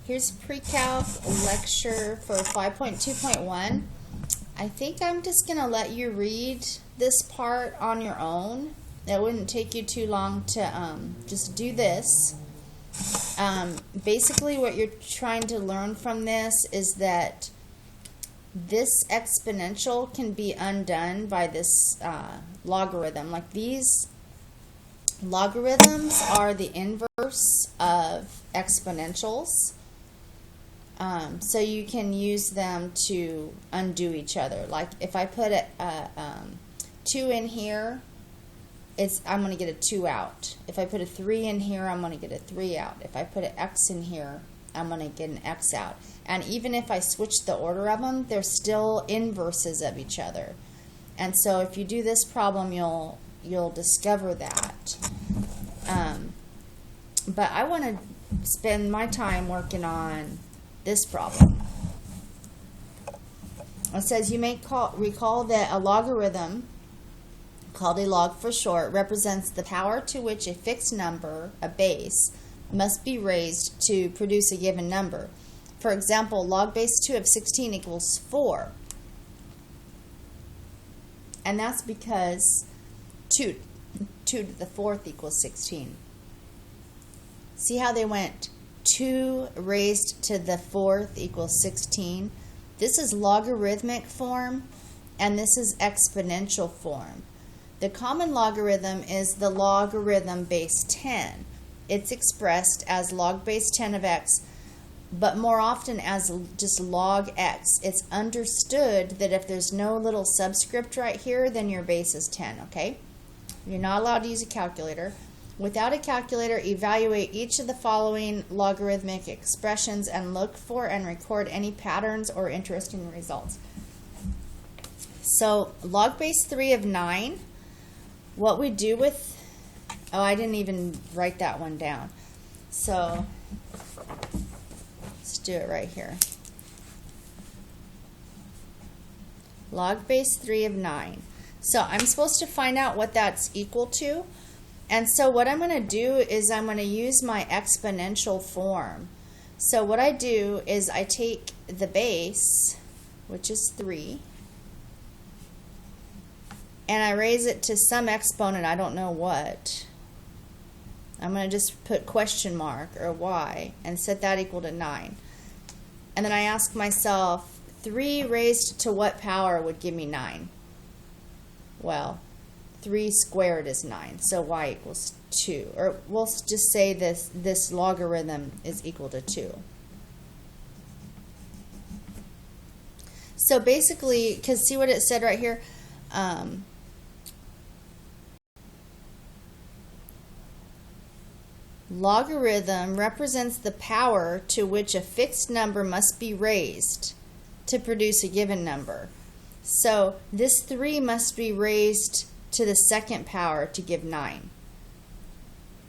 Here's pre-calc lecture for 5.2.1. I think I'm just going to let you read this part on your own. It wouldn't take you too long to just do this. Basically what you're trying to learn from this is that this exponential can be undone by this logarithm. Like these logarithms are the inverse of exponentials. So you can use them to undo each other. Like if I put a 2 in here, I'm going to get a 2 out. If I put a 3 in here, I'm going to get a 3 out. If I put an x in here, I'm going to get an x out. And even if I switch the order of them, they're still inverses of each other. And so if you do this problem, you'll discover that. But I want to spend my time working on this problem. It says you may recall that a logarithm, called a log for short, represents the power to which a fixed number, a base, must be raised to produce a given number. For example, log base 2 of 16 equals 4. And that's because 2 to the 4th equals 16. See how they went 2 raised to the 4th equals 16? This is logarithmic form, and this is exponential form. The common logarithm is the logarithm base 10. It's expressed as log base 10 of x, but more often as just log x. It's understood that if there's no little subscript right here, then your base is 10, okay? You're not allowed to use a calculator. Without a calculator, evaluate each of the following logarithmic expressions and look for and record any patterns or interesting results. So log base 3 of 9, what we do with, oh, I didn't even write that one down. So let's do it right here. Log base 3 of 9. So I'm supposed to find out what that's equal to. And so what I'm going to do is I'm going to use my exponential form. So what I do is I take the base, which is 3, and I raise it to some exponent, I don't know what. I'm going to just put question mark or y and set that equal to 9. And then I ask myself, 3 raised to what power would give me 9? Well, 3 squared is 9, so y equals 2. Or we'll just say this logarithm is equal to 2. So basically, because see what it said right here? Logarithm represents the power to which a fixed number must be raised to produce a given number. So this 3 must be raised to the 2nd power to give 9.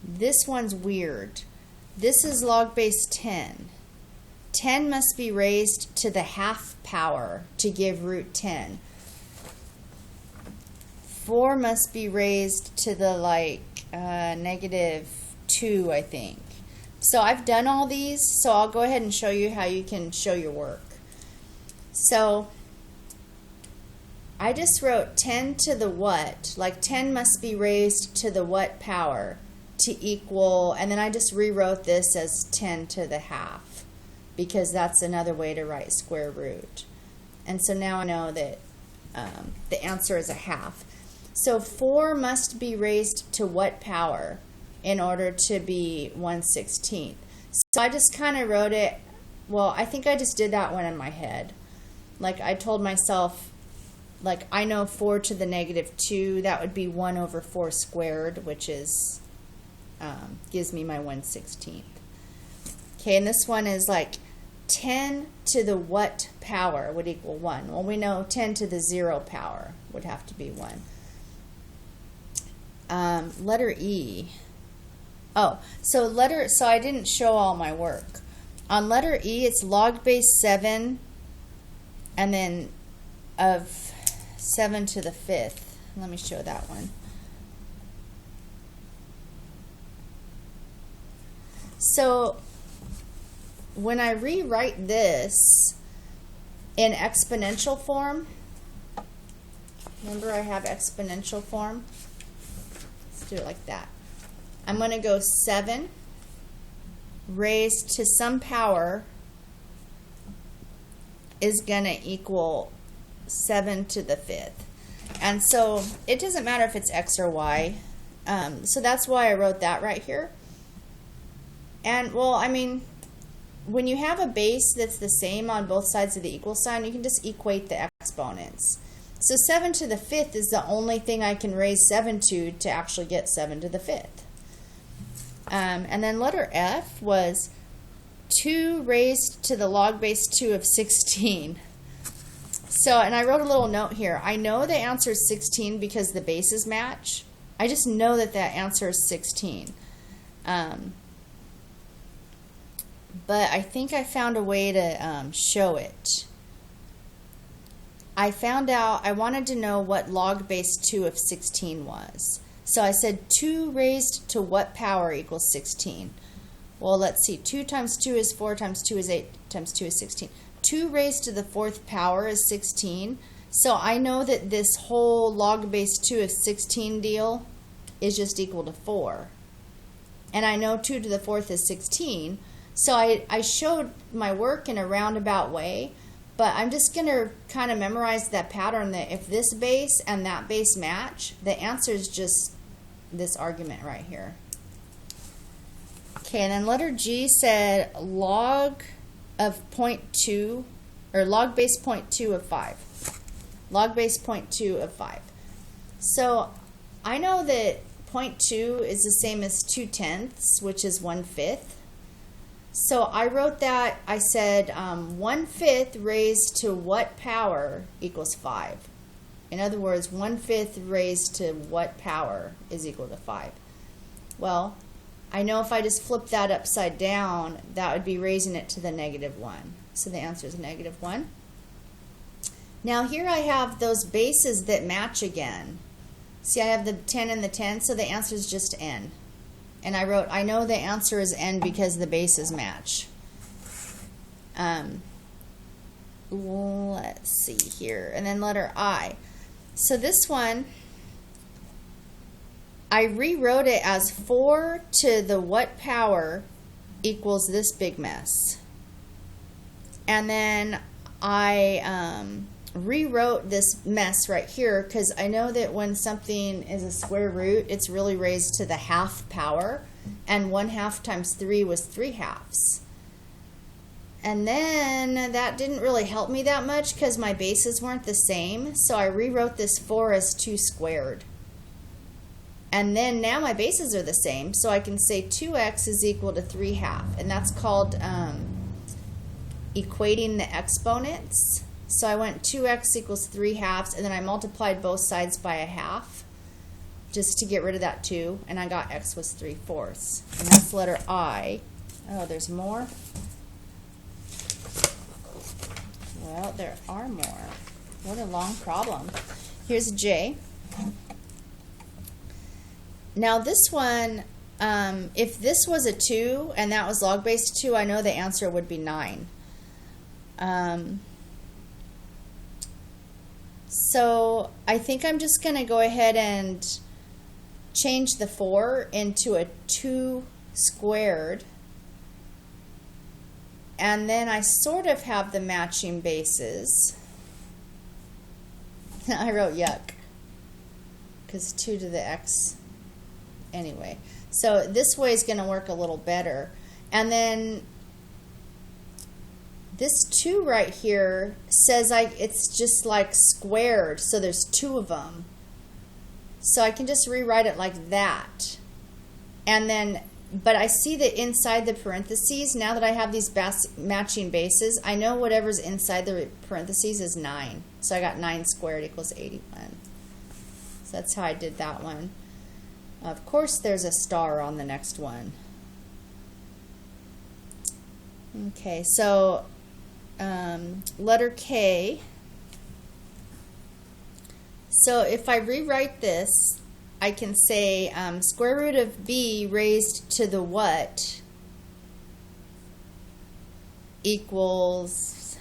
This one's weird. This is log base 10. 10 must be raised to the 1/2 power to give root 10. 4 must be raised to the -2, I think. So I've done all these, so I'll go ahead and show you how you can show your work. So I just wrote 10 to the what, like 10 must be raised to the what power to equal, and then I just rewrote this as 10 to the 1/2 because that's another way to write square root. And so now I know that the answer is 1/2. So 4 must be raised to what power in order to be 1/16? So I just kind of wrote it, well, I think I just did that one in my head. Like I told myself, like I know 4 to the -2, that would be 1 over 4 squared, which is gives me my 1/16. Okay, and this one is like 10 to the what power would equal 1. Well, we know 10 to the 0 power would have to be 1. Letter E. Oh, so I didn't show all my work. On letter E, it's log base 7 and then of 7 to the 5th. Let me show that one. So when I rewrite this in exponential form, remember I have exponential form? Let's do it like that. I'm going to go 7 raised to some power is going to equal 7 to the 5th. And so it doesn't matter if it's x or y. So that's why I wrote that right here. And, well, I mean, when you have a base that's the same on both sides of the equal sign, you can just equate the exponents. So 7 to the 5th is the only thing I can raise 7 to actually get 7 to the 5th. And then letter F was 2 raised to the log base 2 of 16. So, and I wrote a little note here. I know the answer is 16 because the bases match. I just know that that answer is 16. But I think I found a way to show it. I found out I wanted to know what log base 2 of 16 was. So I said 2 raised to what power equals 16? Well, let's see. 2 times 2 is 4 times 2 is 8 times 2 is 16. 2 raised to the 4th power is 16. So I know that this whole log base 2 of 16 deal is just equal to 4. And I know 2 to the 4th is 16. So I showed my work in a roundabout way, but I'm just going to kind of memorize that pattern that if this base and that base match, the answer is just this argument right here. Okay, and then letter G said log of 0.2, or log base 0.2 of 5. Log base 0.2 of 5. So I know that 0.2 is the same as 2/10, which is 1/5. So I wrote that, I said 1/5 raised to what power equals 5. In other words, 1/5 raised to what power is equal to 5. Well, I know if I just flip that upside down, that would be raising it to the -1. So the answer is -1. Now here I have those bases that match again. See, I have the 10 and the 10, so the answer is just n. And I wrote, I know the answer is n because the bases match. Let's see here. And then letter I. So this one, I rewrote it as 4 to the what power equals this big mess. And then I rewrote this mess right here because I know that when something is a square root, it's really raised to the half power, and 1/2 times 3 was 3/2. And then that didn't really help me that much because my bases weren't the same, so I rewrote this 4 as 2 squared. And then now my bases are the same, so I can say 2x is equal to 3/2, and that's called equating the exponents. So I went 2x equals 3/2, and then I multiplied both sides by 1/2 just to get rid of that 2, and I got x was 3/4. And that's letter I. Oh, there's more? Well, there are more. What a long problem. Here's J. Now this one, if this was a 2 and that was log base 2, I know the answer would be 9. So I think I'm just going to go ahead and change the 4 into a 2 squared. And then I sort of have the matching bases. I wrote yuck because 2 to the x. Anyway, so this way is going to work a little better. And then this 2 right here says it's just like squared, so there's 2 of them. So I can just rewrite it like that. And then, but I see that inside the parentheses, now that I have these matching bases, I know whatever's inside the parentheses is 9. So I got 9 squared equals 81. So that's how I did that one. Of course, there's a star on the next one. Okay, so letter K. So if I rewrite this, I can say square root of b raised to the what equals,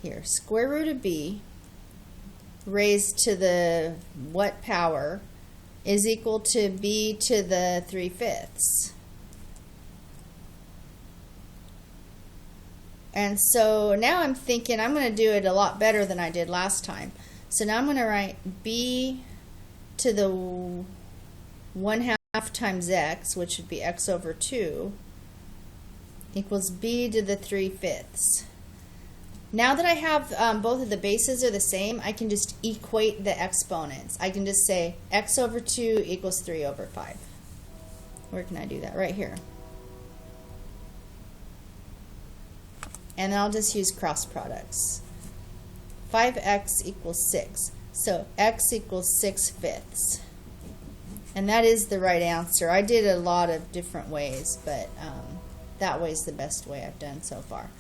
here, square root of b raised to the what power is equal to b to the 3/5. And so now I'm thinking I'm going to do it a lot better than I did last time. So now I'm going to write b to the 1/2 times x, which would be x over 2, equals b to the 3/5. Now that I have both of the bases are the same, I can just equate the exponents. I can just say x over 2 equals 3 over 5. Where can I do that? Right here. And I'll just use cross products. 5x equals 6. So x equals 6/5. And that is the right answer. I did a lot of different ways, but that way is the best way I've done so far.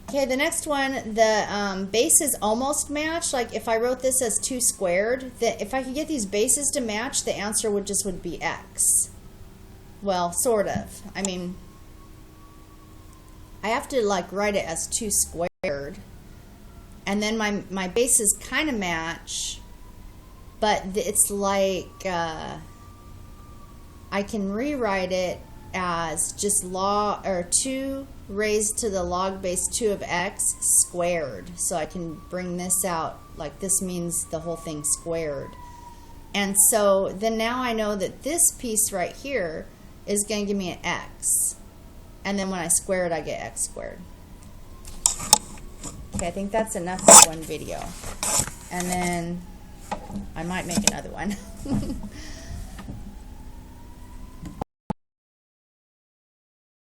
Okay, the next one, the bases almost match. Like if I wrote this as 2 squared, if I could get these bases to match, the answer would be x. Well, sort of. I mean, I have to like write it as 2 squared, and then my bases kind of match, but it's like I can rewrite it as just 2 raised to the log base 2 of x squared. So I can bring this out like this means the whole thing squared. And so then now I know that this piece right here is going to give me an x. And then when I square it, I get x squared. Okay, I think that's enough for one video. And then I might make another one.